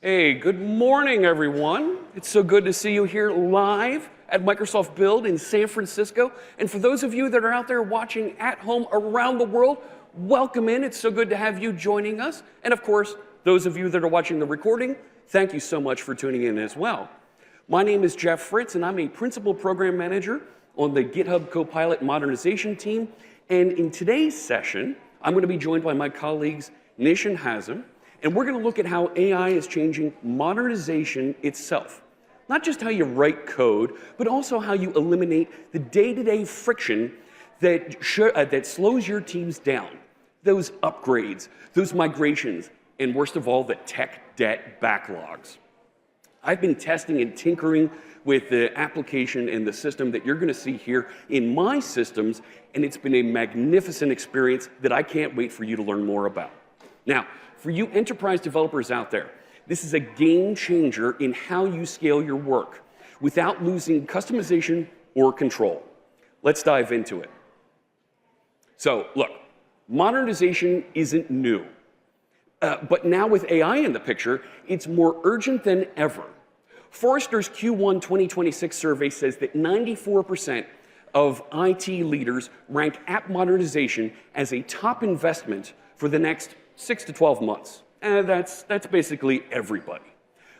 Hey, good morning, everyone. It's so good to see you here live at Microsoft Build in San Francisco. And for those of you that are out there watching at home around the world, welcome in. It's so good to have you joining us. And of course, those of you that are watching the recording, thank you so much for tuning in as well. My name is Jeff Fritz, and I'm a Principal Program Manager on the GitHub Copilot Modernization team. And in today's session, I'm going to be joined by my colleagues Nish and Hazem, and we're going to look at how AI is changing modernization itself. Not just how you write code, but also how you eliminate the day-to-day friction that slows your teams down. Those upgrades, those migrations, and worst of all, the tech debt backlogs. I've been testing and tinkering with the application and the system that you're going to see here in my systems, and it's been a magnificent experience that I can't wait for you to learn more about. Now, for you enterprise developers out there, this is a game changer in how you scale your work without losing customization or control. Let's dive into it. So, look, modernization isn't new. But now with AI in the picture, it's more urgent than ever. Forrester's Q1 2026 survey says that 94% of IT leaders rank app modernization as a top investment for the next 6 to 12 months. And that's basically everybody.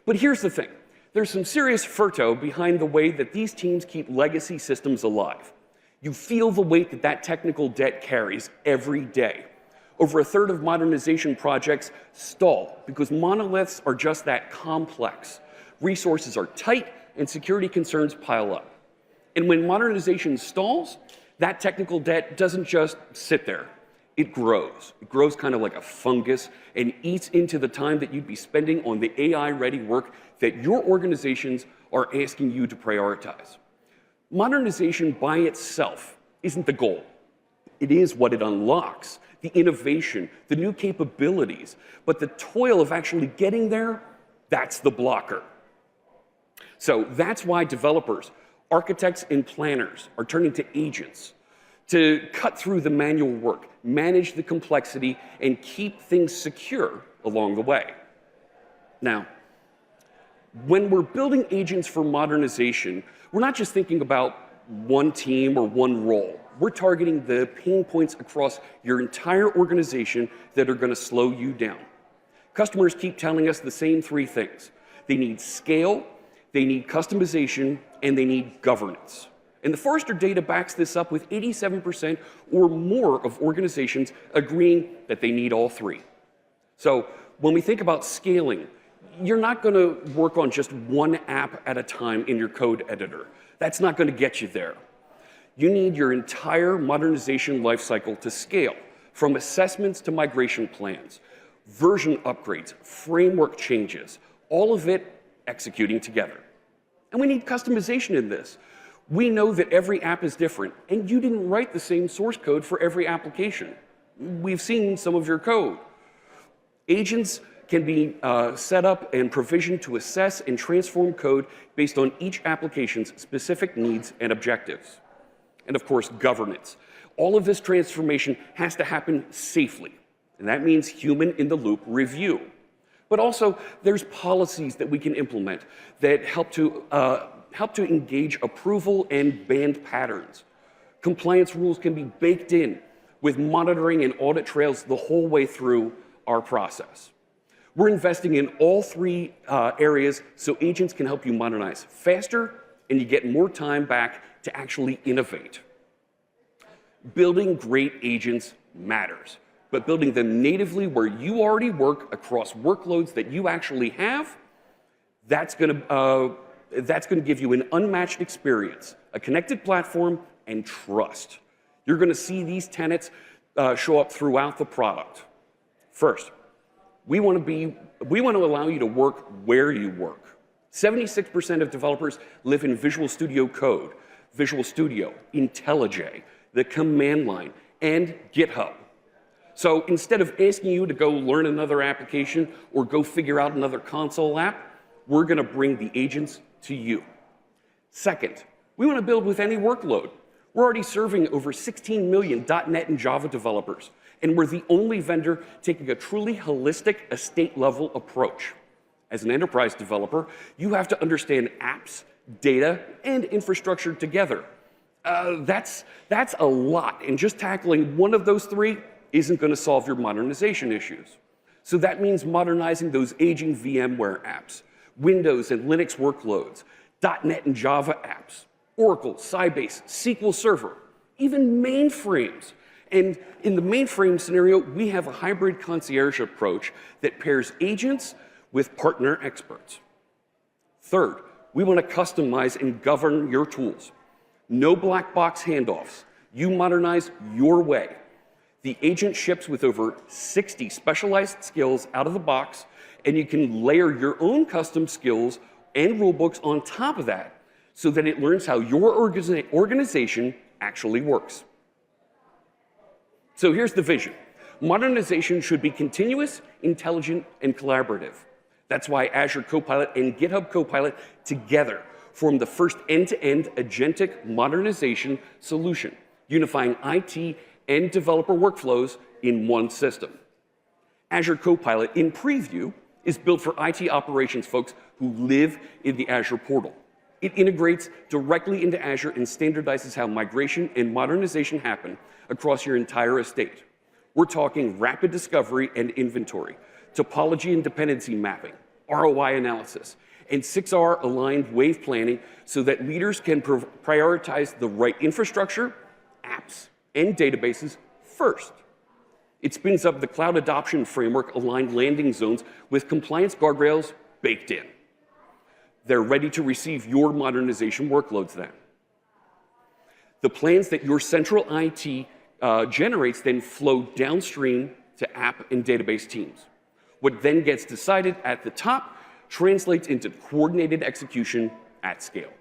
But here's the thing. There's some serious ferto behind the way that these teams keep legacy systems alive. You feel the weight that that technical debt carries every day. Over a third of modernization projects stall because monoliths are just that complex. Resources are tight and security concerns pile up. And when modernization stalls, that technical debt doesn't just sit there. It grows. It grows kind of like a fungus and eats into the time that you'd be spending on the AI-ready work that your organizations are asking you to prioritize. Modernization by itself isn't the goal. It is what it unlocks, the innovation, the new capabilities. But the toil of actually getting there, that's the blocker. So that's why developers, architects, and planners are turning to agents to cut through the manual work, manage the complexity, and keep things secure along the way. Now, when we're building agents for modernization, we're not just thinking about one team or one role. We're targeting the pain points across your entire organization that are going to slow you down. Customers keep telling us the same three things. They need scale, they need customization, and they need governance. And the Forrester data backs this up with 87% or more of organizations agreeing that they need all three. So when we think about scaling, you're not going to work on just one app at a time in your code editor. That's not going to get you there. You need your entire modernization lifecycle to scale, from assessments to migration plans, version upgrades, framework changes, all of it executing together. And we need customization in this. We know that every app is different, and you didn't write the same source code for every application. We've seen some of your code. Agents can be set up and provisioned to assess and transform code based on each application's specific needs and objectives. And of course, governance. All of this transformation has to happen safely, and that means human-in-the-loop review. But also, there's policies that we can implement that help to engage approval and banned patterns. Compliance rules can be baked in with monitoring and audit trails the whole way through our process. We're investing in all three areas so agents can help you modernize faster and you get more time back to actually innovate. Building great agents matters, but building them natively where you already work across workloads that you actually have, that's going to give you an unmatched experience, a connected platform, and trust. You're going to see these tenets show up throughout the product. First, we want to allow you to work where you work. 76% of developers live in Visual Studio Code, Visual Studio, IntelliJ, the command line, and GitHub. So instead of asking you to go learn another application or go figure out another console app, we're going to bring the agents to you. Second, we want to build with any workload. We're already serving over 16 million .NET and Java developers, and we're the only vendor taking a truly holistic estate-level approach. As an enterprise developer, you have to understand apps, data, and infrastructure together. That's a lot, and just tackling one of those three isn't going to solve your modernization issues. So that means modernizing those aging VMware apps, Windows and Linux workloads, .NET and Java apps, Oracle, Sybase, SQL Server, even mainframes. And in the mainframe scenario, we have a hybrid concierge approach that pairs agents with partner experts. Third, we want to customize and govern your tools. No black box handoffs. You modernize your way. The agent ships with over 60 specialized skills out of the box, and you can layer your own custom skills and rulebooks on top of that so that it learns how your organization actually works. So here's the vision. Modernization should be continuous, intelligent, and collaborative. That's why Azure Copilot and GitHub Copilot together form the first end-to-end agentic modernization solution, unifying IT and developer workflows in one system. Azure Copilot in preview is built for IT operations folks who live in the Azure portal. It integrates directly into Azure and standardizes how migration and modernization happen across your entire estate. We're talking rapid discovery and inventory, topology and dependency mapping, ROI analysis, and 6R aligned wave planning so that leaders can prioritize the right infrastructure, apps, and databases first. It spins up the cloud adoption framework aligned landing zones with compliance guardrails baked in. They're ready to receive your modernization workloads then. The plans that your central IT generates then flow downstream to app and database teams. What then gets decided at the top translates into coordinated execution at scale.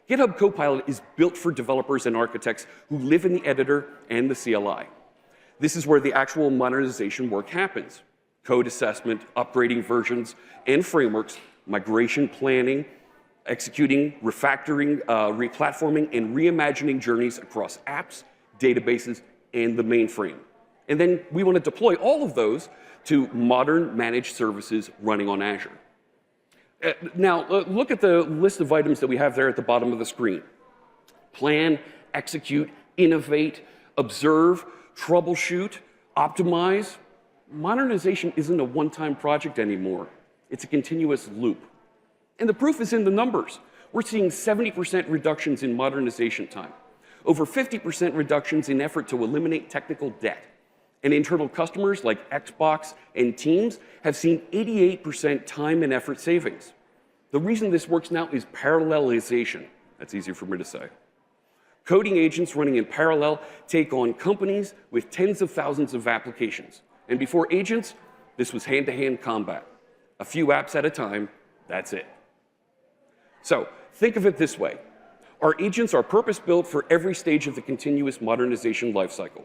GitHub Copilot is built for developers and architects who live in the editor and the CLI. This is where the actual modernization work happens. Code assessment, upgrading versions and frameworks, migration planning, executing, refactoring, replatforming, and reimagining journeys across apps, databases, and the mainframe. And then we want to deploy all of those to modern managed services running on Azure. Now, look at the list of items that we have there at the bottom of the screen. Plan, execute, innovate, observe, troubleshoot, optimize. Modernization isn't a one-time project anymore. It's a continuous loop. And the proof is in the numbers. We're seeing 70% reductions in modernization time, over 50% reductions in effort to eliminate technical debt. And internal customers like Xbox and Teams have seen 88% time and effort savings. The reason this works now is parallelization. That's easier for me to say. Coding agents running in parallel take on companies with tens of thousands of applications. And before agents, this was hand-to-hand combat. A few apps at a time, that's it. So think of it this way. Our agents are purpose-built for every stage of the continuous modernization lifecycle.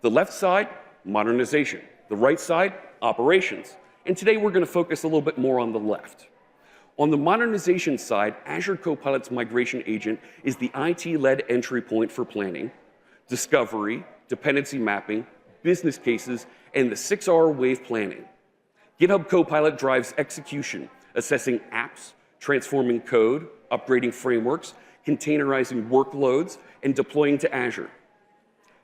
The left side, modernization. The right side, operations. And today we're going to focus a little bit more on the left. On the modernization side, Azure Copilot's migration agent is the IT-led entry point for planning, discovery, dependency mapping, business cases, and the 6R wave planning. GitHub Copilot drives execution, assessing apps, transforming code, upgrading frameworks, containerizing workloads, and deploying to Azure.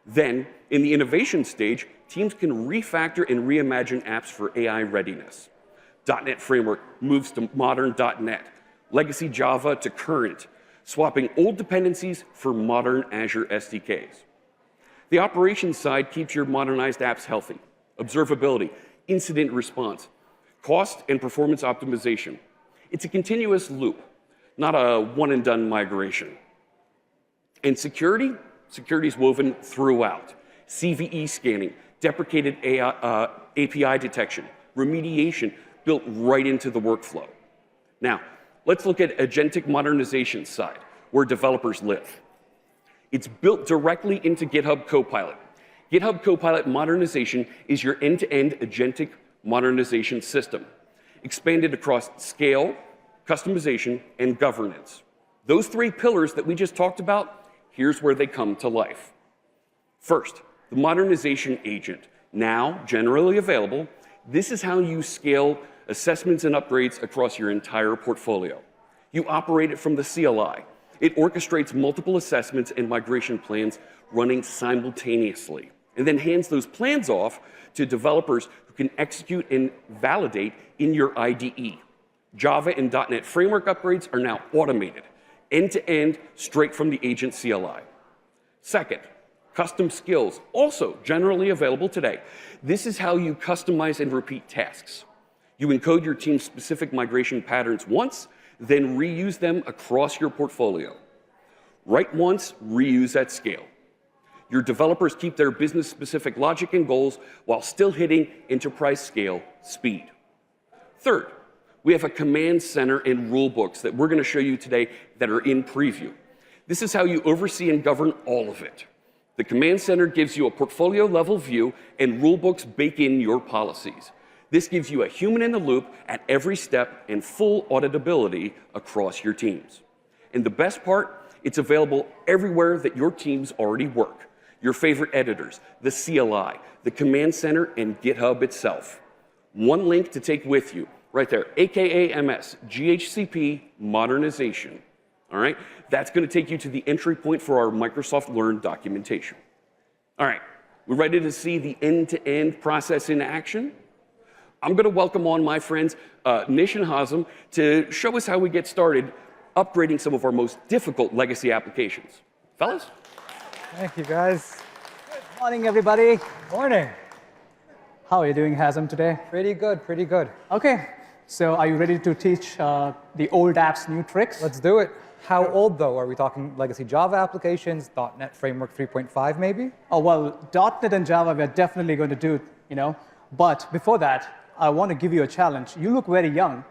Then, in the innovation stage, teams can refactor and reimagine apps for AI readiness. .NET Framework moves to modern .NET, legacy Java to current, swapping old dependencies for modern Azure SDKs. The operations side keeps your modernized apps healthy. Observability, incident response, cost and performance optimization. It's a continuous loop, not a one-and-done migration. And security? Security is woven throughout. CVE scanning, deprecated API detection, remediation built right into the workflow. Now, let's look at agentic modernization side, where developers live. It's built directly into GitHub Copilot. GitHub Copilot modernization is your end-to-end agentic modernization system, expanded across scale, customization, and governance. Those three pillars that we just talked about, here's where they come to life. First, the modernization agent, now generally available, This is how you scale assessments and upgrades across your entire portfolio. You operate it from the CLI. It orchestrates multiple assessments and migration plans running simultaneously, and then hands those plans off to developers who can execute and validate in your IDE. Java and .NET framework upgrades are now automated, end-to-end, straight from the agent CLI. Second, custom skills, also generally available today. This is how you customize and repeat tasks. You encode your team's specific migration patterns once, then reuse them across your portfolio. Write once, reuse at scale. Your developers keep their business-specific logic and goals while still hitting enterprise-scale speed. Third, we have a command center and rule books that we're going to show you today that are in preview. This is how you oversee and govern all of it. The command center gives you a portfolio-level view, and rule books bake in your policies. This gives you a human in the loop at every step and full auditability across your teams. And the best part, it's available everywhere that your teams already work. Your favorite editors, the CLI, the command center, and GitHub itself. One link to take with you, right there, AKA-MS, GHCP, Modernization. All right, that's going to take you to the entry point for our Microsoft Learn documentation. All right, we're ready to see the end-to-end process in action? I'm going to welcome on my friends Nish and Hazem to show us how we get started upgrading some of our most difficult legacy applications. Fellas? Thank you, guys. Good morning, everybody. Morning. How are you doing, Hazem, today? Pretty good, pretty good. OK, so are you ready to teach the old apps new tricks? Let's do it. How old, though? Are we talking legacy Java applications, .NET Framework 3.5, maybe? Oh, well, .NET and Java, we're definitely going to do, But before that, I want to give you a challenge. You look very young.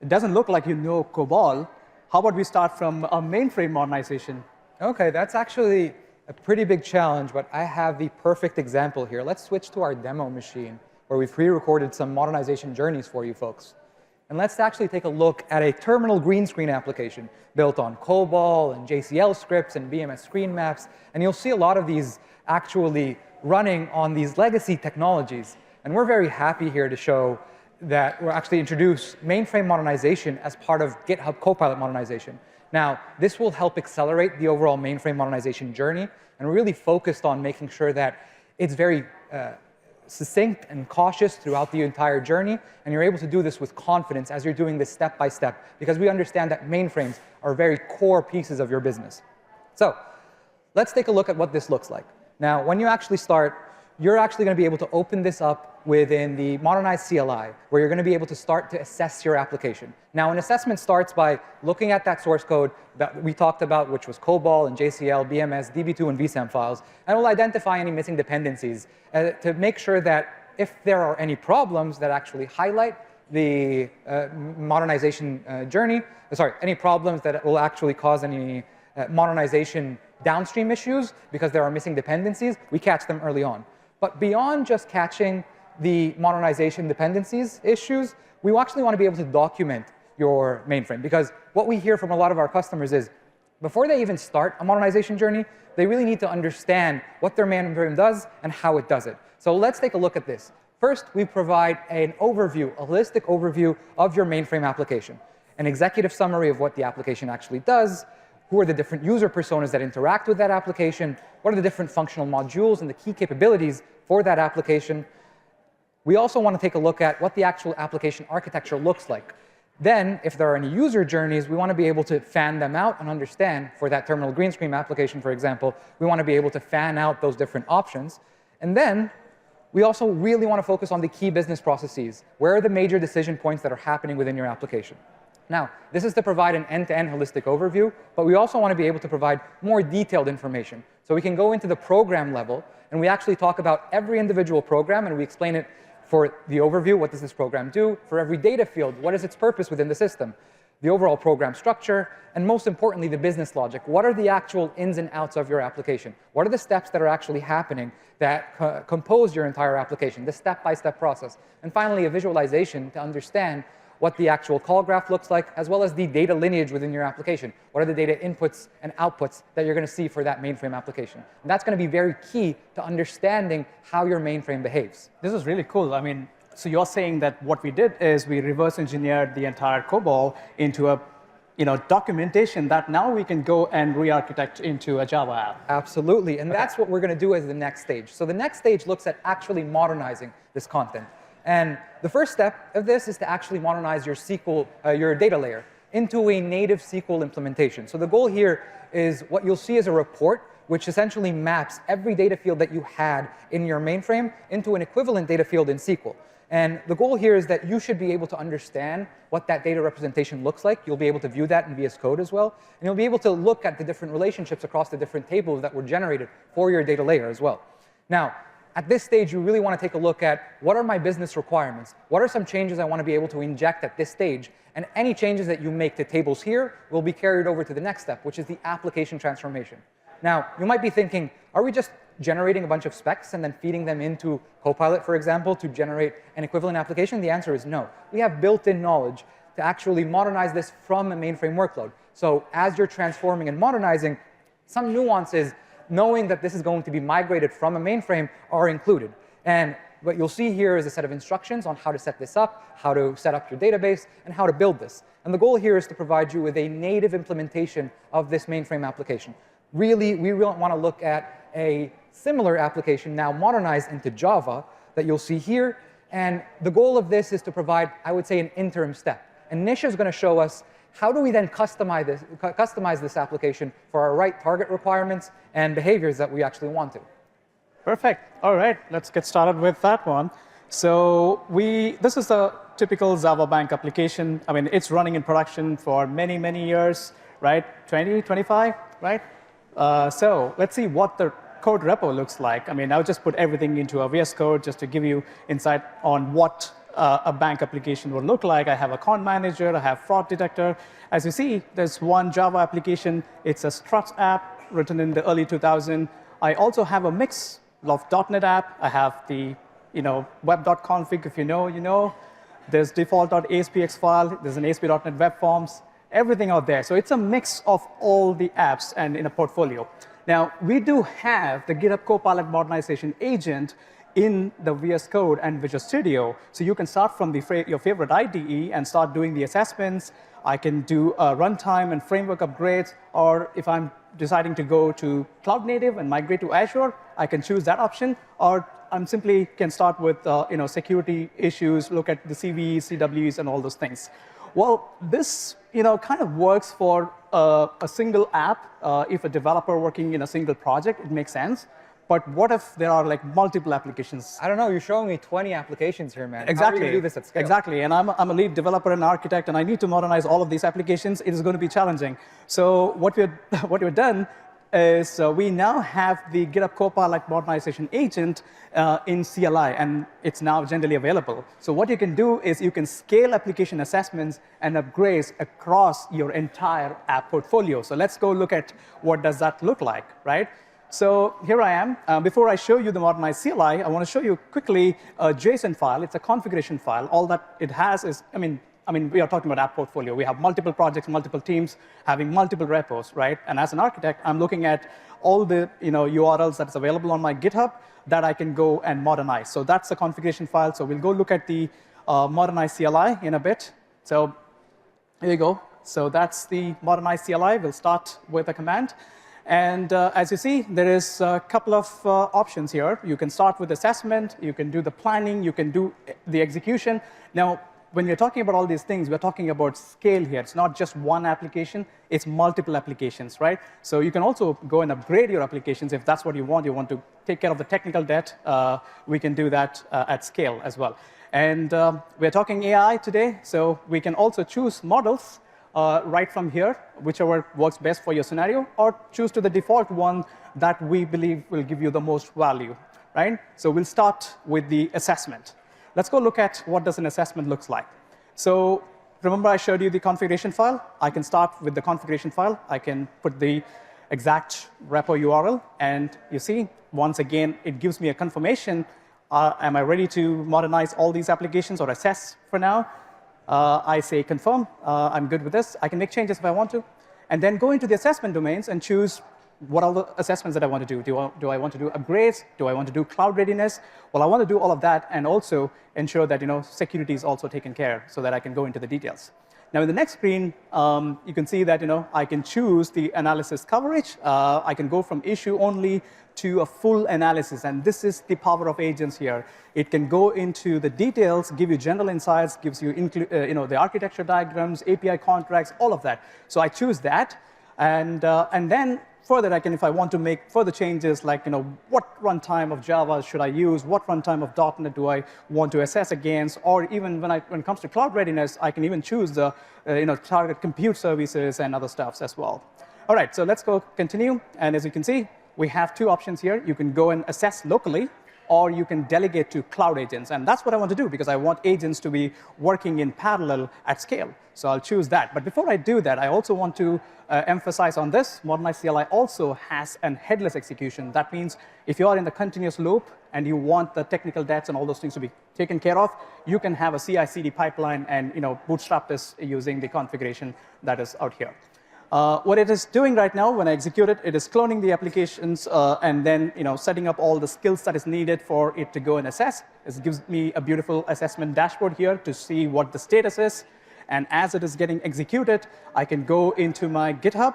It doesn't look like you know COBOL. How about we start from a mainframe modernization? OK, that's actually a pretty big challenge, but I have the perfect example here. Let's switch to our demo machine, where we've pre-recorded some modernization journeys for you folks. And let's actually take a look at a terminal green screen application built on COBOL and JCL scripts and BMS screen maps. And you'll see a lot of these actually running on these legacy technologies. And we're very happy here to show that we're actually introduce mainframe modernization as part of GitHub Copilot modernization. Now, this will help accelerate the overall mainframe modernization journey, and we're really focused on making sure that it's very succinct and cautious throughout the entire journey, and you're able to do this with confidence as you're doing this step by step, because we understand that mainframes are very core pieces of your business. So let's take a look at what this looks like. Now, when you actually start, you're actually going to be able to open this up within the modernized CLI, where you're going to be able to start to assess your application. Now, an assessment starts by looking at that source code that we talked about, which was COBOL and JCL, BMS, DB2, and vSAM files, and will identify any missing dependencies to make sure that if there are any problems that actually highlight the modernization journey, any problems that will actually cause any modernization downstream issues because there are missing dependencies, we catch them early on. But beyond just catching the modernization dependencies issues, we actually want to be able to document your mainframe, because what we hear from a lot of our customers is before they even start a modernization journey, they really need to understand what their mainframe does and how it does it. So let's take a look at this. First, we provide an overview, a holistic overview of your mainframe application, an executive summary of what the application actually does, who are the different user personas that interact with that application, what are the different functional modules and the key capabilities for that application. We also want to take a look at what the actual application architecture looks like. Then, if there are any user journeys, we want to be able to fan them out and understand, for that terminal green screen application, for example, we want to be able to fan out those different options. And then, we also really want to focus on the key business processes. Where are the major decision points that are happening within your application? Now, this is to provide an end-to-end holistic overview, but we also want to be able to provide more detailed information. So we can go into the program level, and we actually talk about every individual program, and we explain it for the overview. What does this program do? For every data field, what is its purpose within the system? The overall program structure, and most importantly, the business logic. What are the actual ins and outs of your application? What are the steps that are actually happening that compose your entire application, the step-by-step process? And finally, a visualization to understand what the actual call graph looks like, as well as the data lineage within your application. What are the data inputs and outputs that you're going to see for that mainframe application? And that's going to be very key to understanding how your mainframe behaves. This is really cool. I mean, So you're saying that what we did is we reverse engineered the entire COBOL into a documentation that now we can go and re-architect into a Java app. Absolutely, and that's what we're going to do as the next stage. So the next stage looks at actually modernizing this content. And the first step of this is to actually modernize your SQL, your data layer, into a native SQL implementation. So the goal here is what you'll see is a report which essentially maps every data field that you had in your mainframe into an equivalent data field in SQL. And the goal here is that you should be able to understand what that data representation looks like. You'll be able to view that in VS Code as well. And you'll be able to look at the different relationships across the different tables that were generated for your data layer as well. Now, at this stage, you really want to take a look at what are my business requirements? What are some changes I want to be able to inject at this stage? And any changes that you make to tables here will be carried over to the next step, which is the application transformation. Now, you might be thinking, are we just generating a bunch of specs and then feeding them into Copilot, for example, to generate an equivalent application? The answer is no. We have built-in knowledge to actually modernize this from a mainframe workload. So as you're transforming and modernizing, some nuances, knowing that this is going to be migrated from a mainframe, are included. And what you'll see here is a set of instructions on how to set this up, how to set up your database, and how to build this. And the goal here is to provide you with a native implementation of this mainframe application. Really, we want to look at a similar application now modernized into Java that you'll see here. And the goal of this is to provide, I would say, an interim step. And Nish is going to show us how do we then customize this application for our right target requirements and behaviors that we actually want to. Perfect. All right, let's get started with that one. So this is a typical Java Bank application. I mean, it's running in production for many, many years, right? 20, 25, right? So let's see what the code repo looks like. I mean, I'll just put everything into a VS Code just to give you insight on what a bank application would look like. I have account manager, I have fraud detector. As you see, there's one Java application. It's a struts app written in the early 2000s. I also have a mix of .NET app. I have the web.config, if you know, you know. There's default.aspx file. There's an ASP.NET Web Forms, everything out there. So it's a mix of all the apps and in a portfolio. Now, we do have the GitHub Copilot modernization agent in the VS Code and Visual Studio. So you can start from your favorite IDE and start doing the assessments. I can do runtime and framework upgrades, or if I'm deciding to go to cloud native and migrate to Azure, I can choose that option, or I simply can start with security issues, look at the CVEs, CWEs, and all those things. Well, this kind of works for a single app. If a developer working in a single project, it makes sense. But what if there are like multiple applications? I don't know. You're showing me 20 applications here, man. Exactly. How are you going to do this at scale? Exactly. And I'm a lead developer and architect, and I need to modernize all of these applications. It is going to be challenging. So what we've done is we now have the GitHub Copilot modernization agent in CLI, and it's now generally available. So what you can do is you can scale application assessments and upgrades across your entire app portfolio. So let's go look at what does that look like, right? So here I am. Before I show you the modernized CLI, I want to show you quickly a JSON file. It's a configuration file. All that it has is, I mean, we are talking about app portfolio. We have multiple projects, multiple teams, having multiple repos, right? And as an architect, I'm looking at all the URLs that's available on my GitHub that I can go and modernize. So that's the configuration file. So we'll go look at the modernized CLI in a bit. So here you go. So that's the modernized CLI. We'll start with a command. And as you see, there is a couple of options here. You can start with assessment. You can do the planning. You can do the execution. Now, when we're talking about all these things, we're talking about scale here. It's not just one application. It's multiple applications, right? So you can also go and upgrade your applications if that's what you want. You want to take care of the technical debt. We can do that at scale as well. And we're talking AI today, so we can also choose models right from here, whichever works best for your scenario, or choose to the default one that we believe will give you the most value, right? So we'll start with the assessment. Let's go look at what does an assessment looks like. So remember I showed you the configuration file? I can start with the configuration file. I can put the exact repo URL, and you see, once again, it gives me a confirmation. Am I ready to modernize all these applications or assess for now? I say confirm. I'm good with this. I can make changes if I want to. And then go into the assessment domains and choose what are the assessments that I want to do? Do I want to do upgrades? Do I want to do cloud readiness? Well, I want to do all of that and also ensure that security is also taken care of so that I can go into the details. Now, in the next screen, you can see that I can choose the analysis coverage. I can go from issue only to a full analysis, and this is the power of agents here. It can go into the details, give you general insights, gives you the architecture diagrams, API contracts, all of that. So I choose that, and then further, if I want to make further changes, like what runtime of Java should I use, what runtime of .NET do I want to assess against, or even when it comes to cloud readiness, I can even choose the target compute services and other stuffs as well. All right, so let's go continue. And as you can see, we have two options here. You can go and assess locally, or you can delegate to cloud agents. And that's what I want to do, because I want agents to be working in parallel at scale. So I'll choose that. But before I do that, I also want to emphasize on this. Modernized CLI also has an headless execution. That means if you are in the continuous loop and you want the technical debts and all those things to be taken care of, you can have a CI/CD pipeline and bootstrap this using the configuration that is out here. What it is doing right now, when I execute it, it is cloning the applications and then setting up all the skills that is needed for it to go and assess. It gives me a beautiful assessment dashboard here to see what the status is. And as it is getting executed, I can go into my GitHub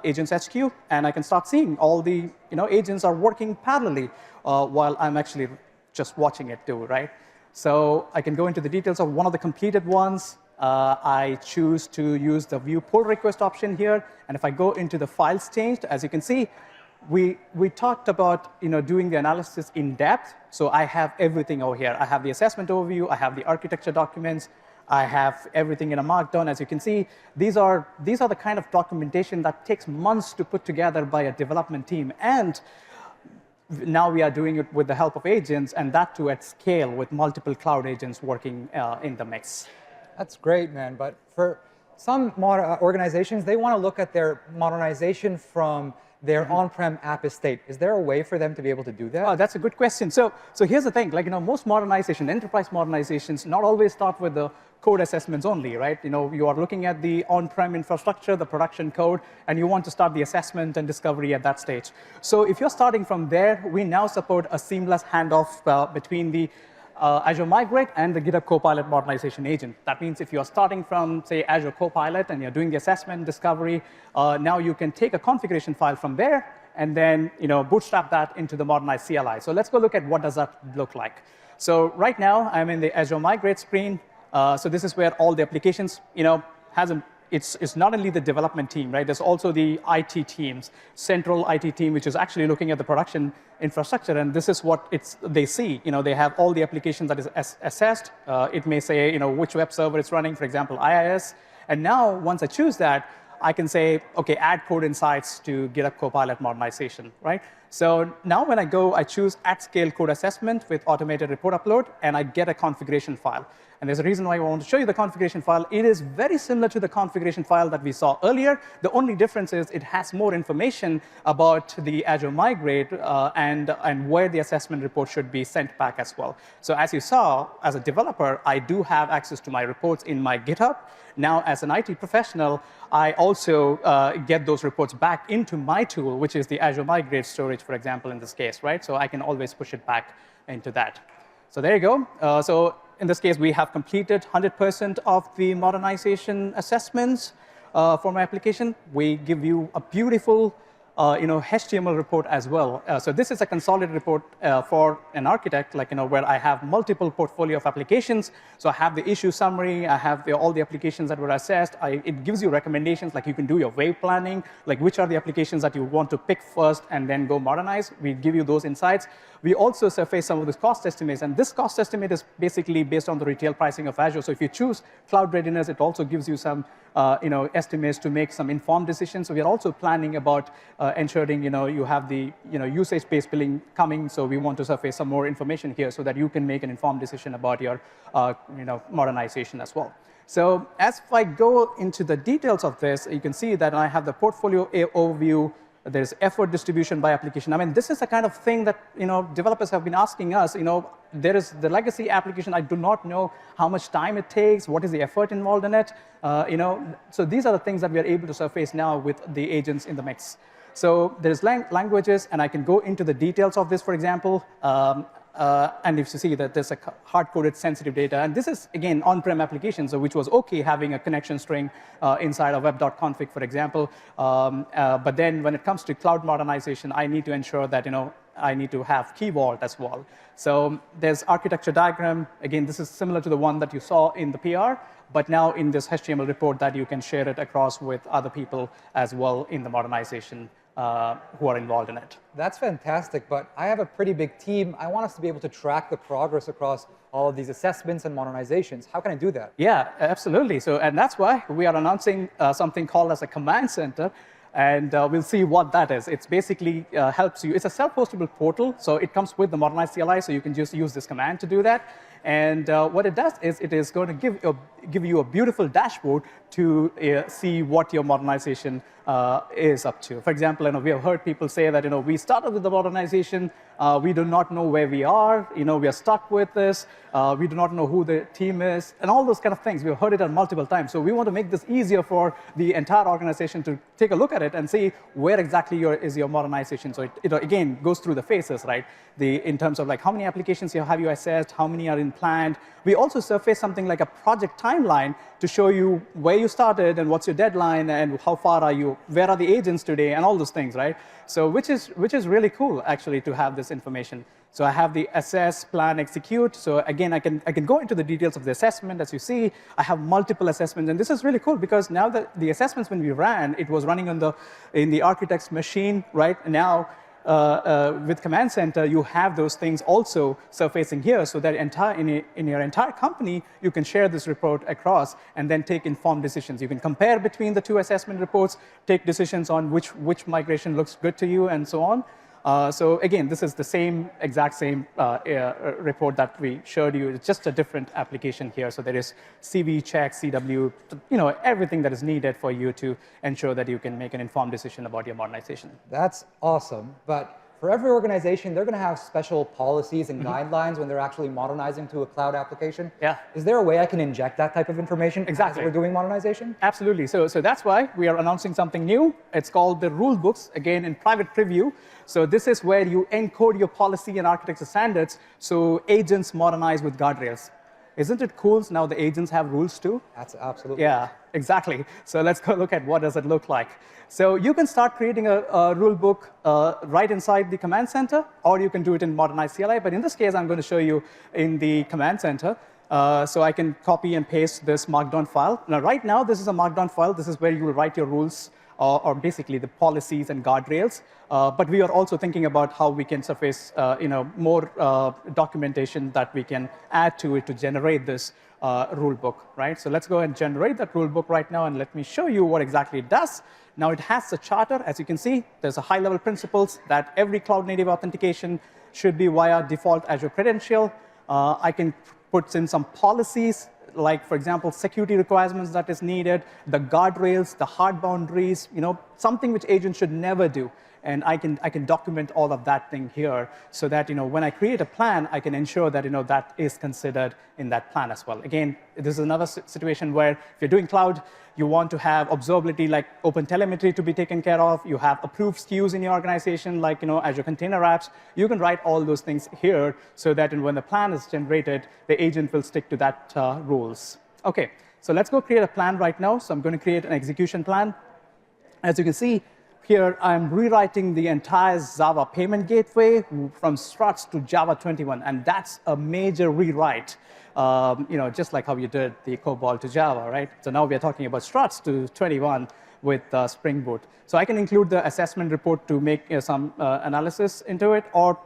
Agents HQ, and I can start seeing all the agents are working parallelly while I'm actually just watching it do, right? So I can go into the details of one of the completed ones. I choose to use the view pull request option here. And if I go into the files changed, as you can see, we talked about doing the analysis in depth. So I have everything over here. I have the assessment overview. I have the architecture documents. I have everything in a markdown. As you can see, these are the kind of documentation that takes months to put together by a development team. And now we are doing it with the help of agents, and that too at scale with multiple cloud agents working in the mix. That's great, man. But for some organizations, they want to look at their modernization from their on-prem app estate. Is there a way for them to be able to do that? Oh, that's a good question. So here's the thing. Most modernization, enterprise modernizations, not always start with the code assessments only, right? You are looking at the on-prem infrastructure, the production code, and you want to start the assessment and discovery at that stage. So if you're starting from there, we now support a seamless handoff between the Azure Migrate and the GitHub Copilot modernization agent. That means if you're starting from, say, Azure Copilot and you're doing the assessment, discovery, now you can take a configuration file from there and then bootstrap that into the modernized CLI. So let's go look at what does that look like. So right now, I'm in the Azure Migrate screen. So this is where all the applications, it's not only the development team, right? There's also the IT teams, central IT team, which is actually looking at the production infrastructure, and this is what they see. They have all the applications that is assessed. It may say, which web server it's running, for example, IIS. And now, once I choose that, I can say, OK, add code insights to GitHub Copilot modernization, right? So now when I choose at-scale code assessment with automated report upload, and I get a configuration file. And there's a reason why I want to show you the configuration file. It is very similar to the configuration file that we saw earlier. The only difference is it has more information about the Azure Migrate and where the assessment report should be sent back as well. So as you saw, as a developer, I do have access to my reports in my GitHub. Now, as an IT professional, I also get those reports back into my tool, which is the Azure Migrate storage, for example, in this case, right? So I can always push it back into that. So there you go. So in this case, we have completed 100% of the modernization assessments for my application. We give you a beautiful HTML report as well. So this is a consolidated report for an architect, where I have multiple portfolio of applications. So I have the issue summary. I have all the applications that were assessed. It gives you recommendations, like you can do your wave planning, like which are the applications that you want to pick first and then go modernize. We give you those insights. We also surface some of the cost estimates, and this cost estimate is basically based on the retail pricing of Azure. So if you choose cloud readiness, it also gives you some estimates to make some informed decisions. So we are also planning about ensuring you have the usage-based billing coming. So we want to surface some more information here so that you can make an informed decision about your modernization as well. So as I go into the details of this, you can see that I have the portfolio overview. There's effort distribution by application. I mean, this is the kind of thing that developers have been asking us. There is the legacy application. I do not know how much time it takes. What is the effort involved in it? So these are the things that we are able to surface now with the agents in the mix. So there's languages, and I can go into the details of this, for example. And if you see that there's a hard-coded sensitive data, and this is, again, on-prem applications, so which was OK having a connection string inside of web.config, for example. But then when it comes to cloud modernization, I need to ensure that, I need to have key vault as well. So there's architecture diagram. Again, this is similar to the one that you saw in the PR, but now in this HTML report that you can share it across with other people as well in the modernization who are involved in it. That's fantastic, but I have a pretty big team. I want us to be able to track the progress across all of these assessments and modernizations. How can I do that? Yeah, absolutely. So, and that's why we are announcing something called as a command center. And we'll see what that is. It's basically helps you. It's a self-hostable portal, so it comes with the modernized CLI, so you can just use this command to do that. And what it does is it is going to give you a beautiful dashboard to see what your modernization is up to. For example, we have heard people say that we started with the modernization, we do not know where we are, we are stuck with this, we do not know who the team is, and all those kind of things. We've heard it on multiple times. So we want to make this easier for the entire organization to take a look at it and see where exactly is your modernization. So it again goes through the phases, right? In terms of like how many applications have you assessed, how many are in planned. We also surface something like a project timeline to show you where you started and what's your deadline and how far are you, where are the agents today, and all those things, right? So which is really cool actually to have this information. So I have the assess, plan, execute. So again, I can go into the details of the assessment. As you see, I have multiple assessments, and this is really cool because now that the assessments when we ran, it was running in the architect's machine, right? Now with Command Center, you have those things also surfacing here, so that in your entire company, you can share this report across and then take informed decisions. You can compare between the two assessment reports, take decisions on which migration looks good to you, and so on. So again, this is the exact same report that we showed you. It's just a different application here. So there is CV, check, CW, everything that is needed for you to ensure that you can make an informed decision about your modernization. That's awesome. But for every organization, they're going to have special policies and guidelines when they're actually modernizing to a cloud application. Yeah. Is there a way I can inject that type of information as we're doing modernization? Absolutely. So that's why we are announcing something new. It's called the rule books, again, in private preview. So this is where you encode your policy and architecture standards so agents modernize with guardrails. Isn't it cool now the agents have rules too? That's absolutely. Yeah, exactly. So let's go look at what does it look like. So you can start creating a rule book right inside the Command Center, or you can do it in Modernized CLI. But in this case, I'm going to show you in the Command Center. So I can copy and paste this Markdown file. Now, right now, this is a Markdown file. This is where you will write your rules, or basically the policies and guardrails. But we are also thinking about how we can surface more documentation that we can add to it to generate this rule book, right? So let's go and generate that rule book right now, and let me show you what exactly it does. Now, it has a charter. As you can see, there's a high-level principles that every cloud-native authentication should be via default Azure credential. I can put in some policies, like, for example, security requirements that is needed, the guardrails, the hard boundaries, something which agents should never do. And I can document all of that thing here so that when I create a plan, I can ensure that that is considered in that plan as well. Again, this is another situation where if you're doing cloud, you want to have observability like OpenTelemetry to be taken care of. You have approved SKUs in your organization like Azure Container Apps. You can write all those things here so that when the plan is generated, the agent will stick to that rules. OK, so let's go create a plan right now. So I'm going to create an execution plan. As you can see, here, I'm rewriting the entire Java payment gateway from struts to Java 21, and that's a major rewrite, just like how you did the COBOL to Java, right? So now we are talking about struts to 21 with Spring Boot. So I can include the assessment report to make some analysis into it, or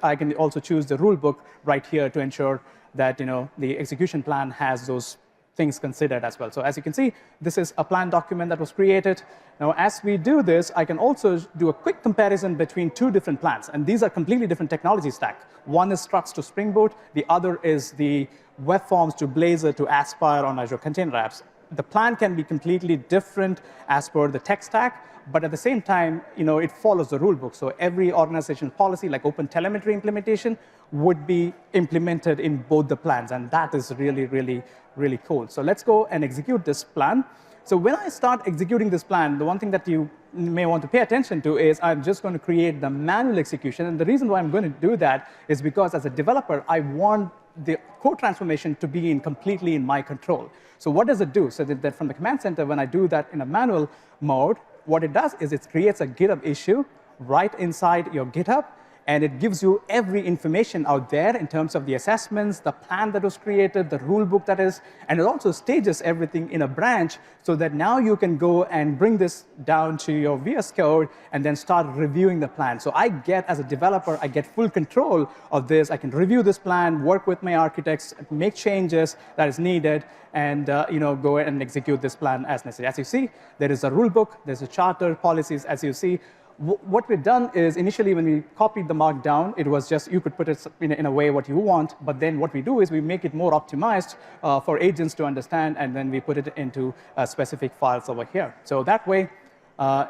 I can also choose the rule book right here to ensure that the execution plan has those things considered as well. So as you can see, this is a plan document that was created. Now, as we do this, I can also do a quick comparison between two different plans. And these are completely different technology stack. One is struts to Spring Boot. The other is the web forms to Blazor to Aspire on Azure Container Apps. The plan can be completely different as per the tech stack. But at the same time, it follows the rule book. So every organization policy, like OpenTelemetry implementation, would be implemented in both the plans. And that is really, really, really cool. So let's go and execute this plan. So when I start executing this plan, the one thing that you may want to pay attention to is I'm just going to create the manual execution. And the reason why I'm going to do that is because as a developer, I want the code transformation to be completely in my control. So what does it do? So that from the command center, when I do that in a manual mode, what it does is it creates a GitHub issue right inside your GitHub, and it gives you every information out there in terms of the assessments, the plan that was created, the rule book that is, and it also stages everything in a branch so that now you can go and bring this down to your VS Code and then start reviewing the plan. So I get, as a developer, I get full control of this. I can review this plan, work with my architects, make changes that is needed, and go ahead and execute this plan as necessary. As you see, there is a rule book, there's a charter, policies, as you see. What we've done is initially when we copied the markdown, it was just you could put it in a way what you want. But then what we do is we make it more optimized for agents to understand, and then we put it into specific files over here. So that way,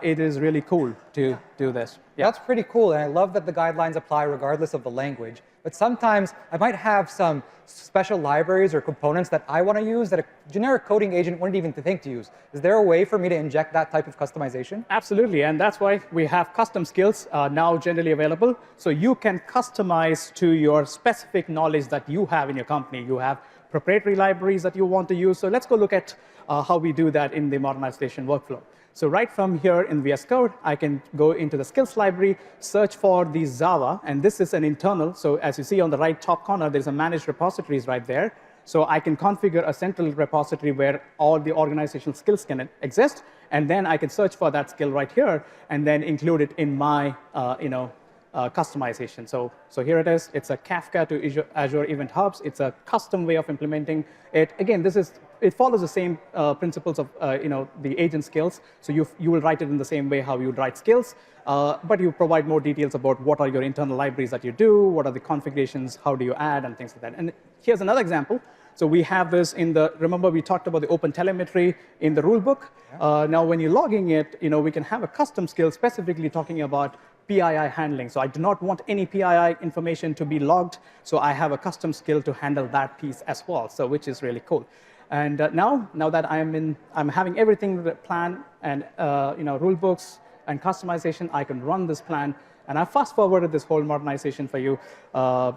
it is really cool to do this. Yeah. That's pretty cool, and I love that the guidelines apply regardless of the language. But sometimes I might have some special libraries or components that I want to use that a generic coding agent wouldn't even think to use. Is there a way for me to inject that type of customization? Absolutely, and that's why we have custom skills now generally available. So you can customize to your specific knowledge that you have in your company. You have proprietary libraries that you want to use. So let's go look at how we do that in the modernization workflow. So right from here in VS Code, I can go into the skills library, search for the Java, and this is an internal. So as you see on the right top corner, there's a managed repositories right there. So I can configure a central repository where all the organizational skills can exist, and then I can search for that skill right here, and then include it in my customization. So here it is. It's a Kafka to Azure Event Hubs. It's a custom way of implementing it. Again, it follows the same principles of the agent skills. So you will write it in the same way how you would write skills, but you provide more details about what are your internal libraries that you do, what are the configurations, how do you add, and things like that. And here's another example. So we have this in the, remember we talked about the open telemetry in the rulebook. Yeah. Now when you're logging it, we can have a custom skill specifically talking about PII handling. So I do not want any PII information to be logged. So I have a custom skill to handle that piece as well. So which is really cool. And now that I'm having everything planned and rule books and customization, I can run this plan. And I fast forwarded this whole modernization for you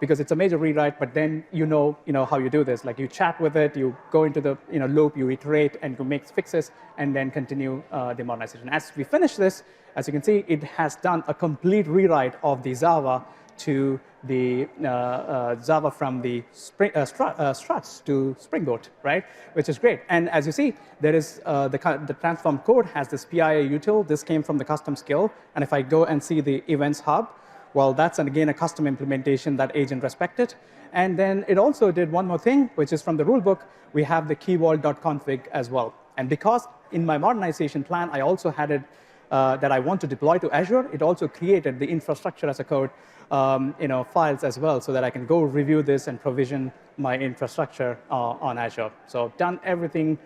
because it's a major rewrite. But then you know how you do this. Like you chat with it, you go into the loop, you iterate, and you make fixes, and then continue the modernization. As we finish this, as you can see, it has done a complete rewrite of the Java to the Java from the struts to Spring Boot, right? Which is great. And as you see, there is the transform code has this PII util. This came from the custom skill. And if I go and see the events hub, well, that's again a custom implementation that agent respected. And then it also did one more thing, which is from the rulebook. We have the keyvault.config as well. And because in my modernization plan, I also had it that I want to deploy to Azure, it also created the infrastructure as a code files as well, so that I can go review this and provision my infrastructure on Azure. So I've done everything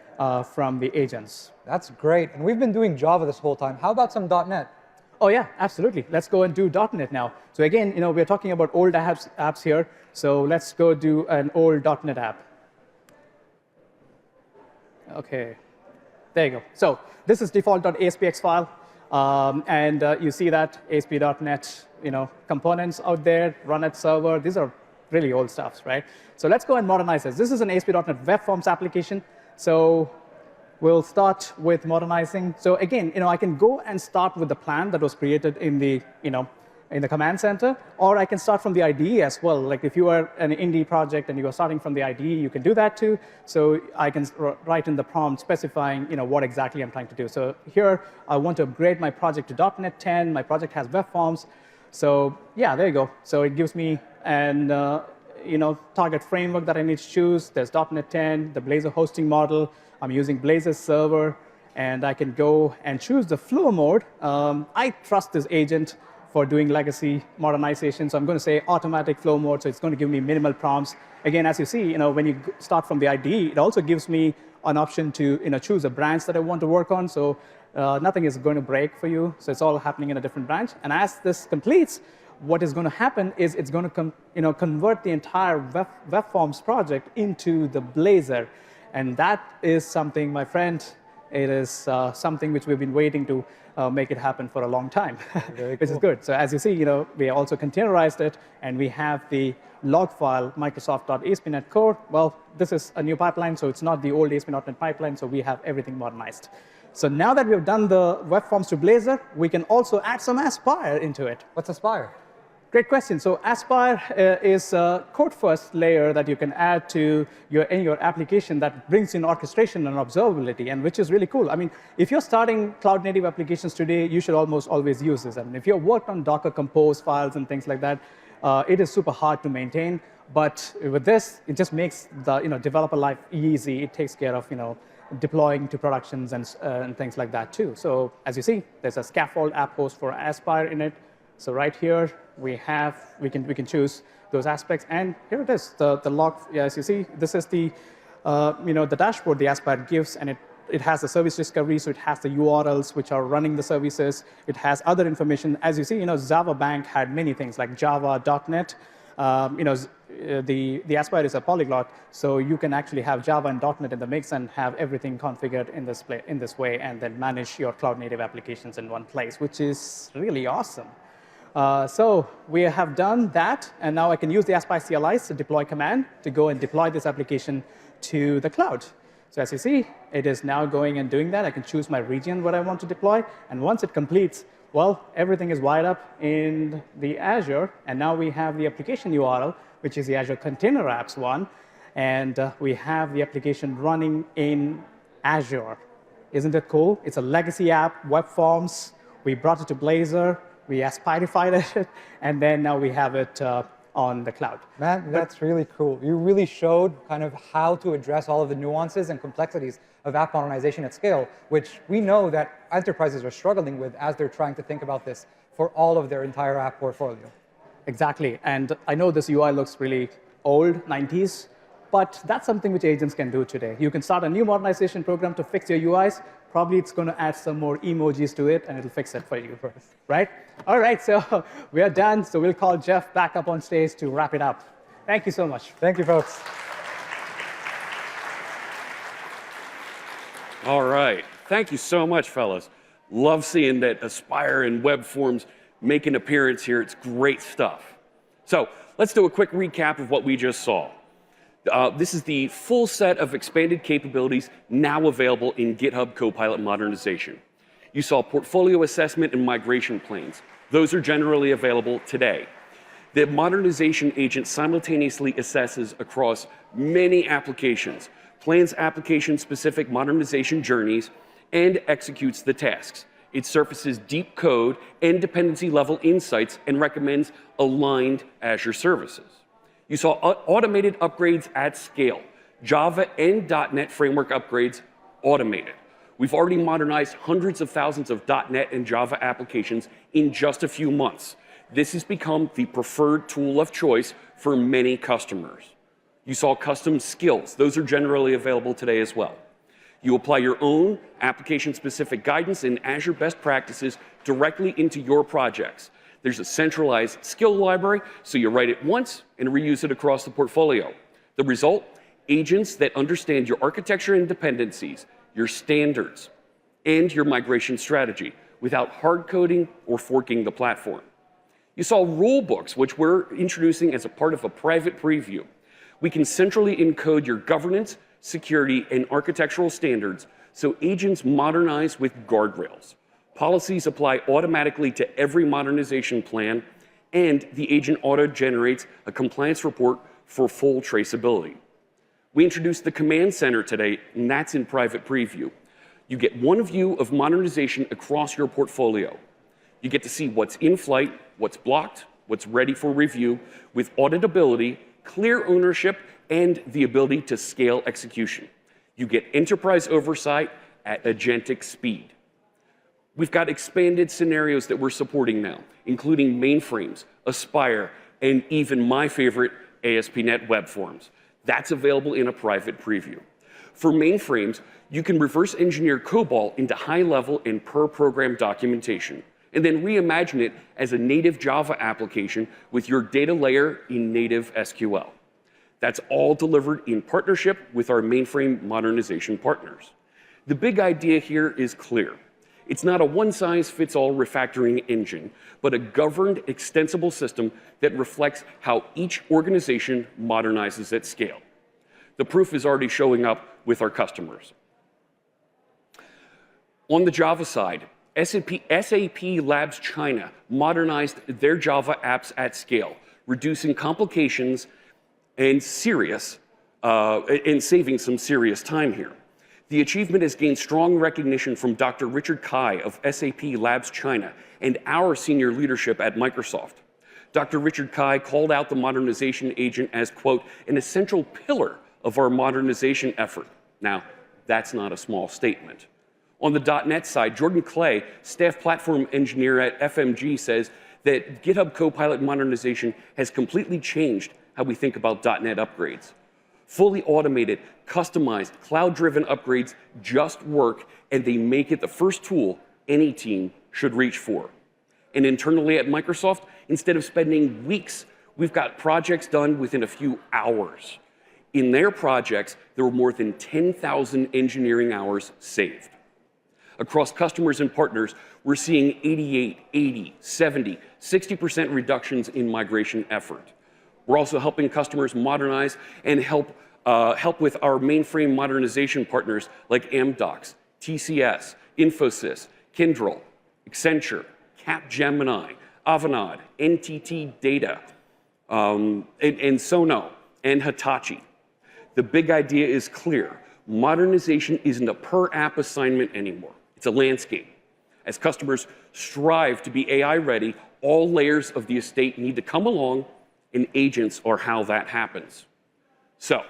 from the agents. That's great. And we've been doing Java this whole time. How about some .NET? Oh, yeah, absolutely. Let's go and do .NET now. So again, we're talking about old apps here. So let's go do an old .NET app. OK, there you go. So this is default.aspx file. And you see that ASP.NET components out there, run at server. These are really old stuff, right? So let's go and modernize this. This is an ASP.NET Web Forms application. So we'll start with modernizing. So again, I can go and start with the plan that was created in the command center, or I can start from the IDE as well. Like if you are an indie project and you are starting from the IDE, you can do that too. So I can write in the prompt specifying what exactly I'm trying to do. So here, I want to upgrade my project to .NET 10. My project has web forms. So yeah, there you go. So it gives me an target framework that I need to choose. There's .NET 10, the Blazor hosting model. I'm using Blazor server, and I can go and choose the flow mode. I trust this agent for doing legacy modernization. So I'm going to say automatic flow mode. So it's going to give me minimal prompts. Again, as you see, when you start from the IDE, it also gives me an option to choose a branch that I want to work on. So nothing is going to break for you. So it's all happening in a different branch. And as this completes, what is going to happen is it's going to convert the entire web forms project into the Blazor. And that is something, my friend, It is something which we've been waiting to make it happen for a long time, which is good. So as you see, we also containerized it, and we have the log file, Microsoft.ASP.NET Core. Well, this is a new pipeline, so it's not the old ASP.NET pipeline, so we have everything modernized. So now that we've done the web forms to Blazor, we can also add some Aspire into it. What's Aspire? Great question. So Aspire is a code-first layer that you can add to your application that brings in orchestration and observability, and which is really cool. I mean, if you're starting cloud-native applications today, you should almost always use this. I mean, if you've worked on Docker Compose files and things like that, it is super hard to maintain. But with this, it just makes the developer life easy. It takes care of deploying to productions and things like that too. So as you see, there's a scaffold app host for Aspire in it. So right here, we can choose those aspects, and here it is, the log. As you see, this is the the dashboard the Aspire gives, and it has the service discovery, so it has the URLs which are running the services. It has other information. As you see, Java Bank had many things like Java, .NET. The Aspire is a polyglot, so you can actually have Java and .NET in the mix and have everything configured in this way, and then manage your cloud-native applications in one place, which is really awesome. So we have done that, and now I can use the Aspire CLIs, the deploy command, to go and deploy this application to the cloud. So as you see, it is now going and doing that. I can choose my region what I want to deploy, and once it completes, well, everything is wired up in the Azure, and now we have the application URL, which is the Azure Container Apps one, and we have the application running in Azure. Isn't it cool? It's a legacy app, web forms. We brought it to Blazor. We Aspirified it, and then now we have it on the cloud. Man, that's really cool. You really showed kind of how to address all of the nuances and complexities of app modernization at scale, which we know that enterprises are struggling with as they're trying to think about this for all of their entire app portfolio. Exactly, and I know this UI looks really old, 90s, but that's something which agents can do today. You can start a new modernization program to fix your UIs. Probably it's going to add some more emojis to it, and it'll fix it for you, right? All right, so we are done. So we'll call Jeff back up on stage to wrap it up. Thank you so much. Thank you, folks. All right. Thank you so much, fellas. Love seeing that Aspire and web forms make an appearance here. It's great stuff. So let's do a quick recap of what we just saw. This is the full set of expanded capabilities now available in GitHub Copilot Modernization. You saw portfolio assessment and migration plans. Those are generally available today. The modernization agent simultaneously assesses across many applications, plans application-specific modernization journeys, and executes the tasks. It surfaces deep code and dependency-level insights and recommends aligned Azure services. You saw automated upgrades at scale, Java and .NET framework upgrades automated. We've already modernized hundreds of thousands of .NET and Java applications in just a few months. This has become the preferred tool of choice for many customers. You saw custom skills. Those are generally available today as well. You apply your own application-specific guidance and Azure best practices directly into your projects. There's a centralized skill library, so you write it once and reuse it across the portfolio. The result? Agents that understand your architecture and dependencies, your standards, and your migration strategy without hard coding or forking the platform. You saw rulebooks, which we're introducing as a part of a private preview. We can centrally encode your governance, security, and architectural standards so agents modernize with guardrails. Policies apply automatically to every modernization plan, and the agent auto-generates a compliance report for full traceability. We introduced the Command Center today, and that's in private preview. You get one view of modernization across your portfolio. You get to see what's in flight, what's blocked, what's ready for review, with auditability, clear ownership, and the ability to scale execution. You get enterprise oversight at agentic speed. We've got expanded scenarios that we're supporting now, including mainframes, Aspire, and even my favorite, ASP.NET web forms. That's available in a private preview. For mainframes, you can reverse engineer COBOL into high-level and per-program documentation, and then reimagine it as a native Java application with your data layer in native SQL. That's all delivered in partnership with our mainframe modernization partners. The big idea here is clear. It's not a one-size-fits-all refactoring engine, but a governed, extensible system that reflects how each organization modernizes at scale. The proof is already showing up with our customers. On the Java side, SAP Labs China modernized their Java apps at scale, reducing complications and saving some serious time here. The achievement has gained strong recognition from Dr. Richard Cai of SAP Labs China and our senior leadership at Microsoft. Dr. Richard Cai called out the modernization agent as, quote, an essential pillar of our modernization effort. Now, that's not a small statement. On the .NET side, Jordan Clay, staff platform engineer at FMG, says that GitHub Copilot modernization has completely changed how we think about .NET upgrades. Fully automated, customized, cloud-driven upgrades just work, and they make it the first tool any team should reach for. And internally at Microsoft, instead of spending weeks, we've got projects done within a few hours. In their projects, there were more than 10,000 engineering hours saved. Across customers and partners, we're seeing 88, 80, 70, 60% reductions in migration effort. We're also helping customers modernize and help with our mainframe modernization partners like Amdocs, TCS, Infosys, Kyndryl, Accenture, Capgemini, Avanade, NTT Data, and Sono, and Hitachi. The big idea is clear. Modernization isn't a per-app assignment anymore. It's a landscape. As customers strive to be AI ready, all layers of the estate need to come along, and agents are how that happens. So,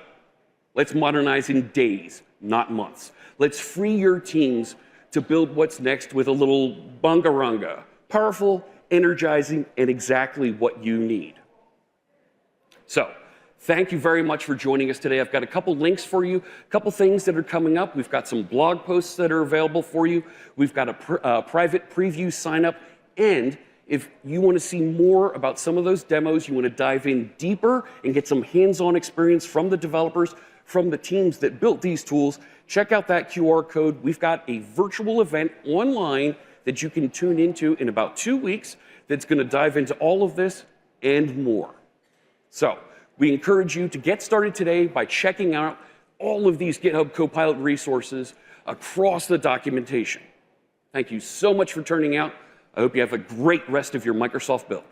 let's modernize in days, not months. Let's free your teams to build what's next with a little bungarunga. Powerful, energizing, and exactly what you need. So, thank you very much for joining us today. I've got a couple links for you, a couple things that are coming up. We've got some blog posts that are available for you. We've got a private preview sign up, and if you want to see more about some of those demos, you want to dive in deeper and get some hands-on experience from the developers, from the teams that built these tools, check out that QR code. We've got a virtual event online that you can tune into in about 2 weeks that's going to dive into all of this and more. So, we encourage you to get started today by checking out all of these GitHub Copilot resources across the documentation. Thank you so much for turning out. I hope you have a great rest of your Microsoft build.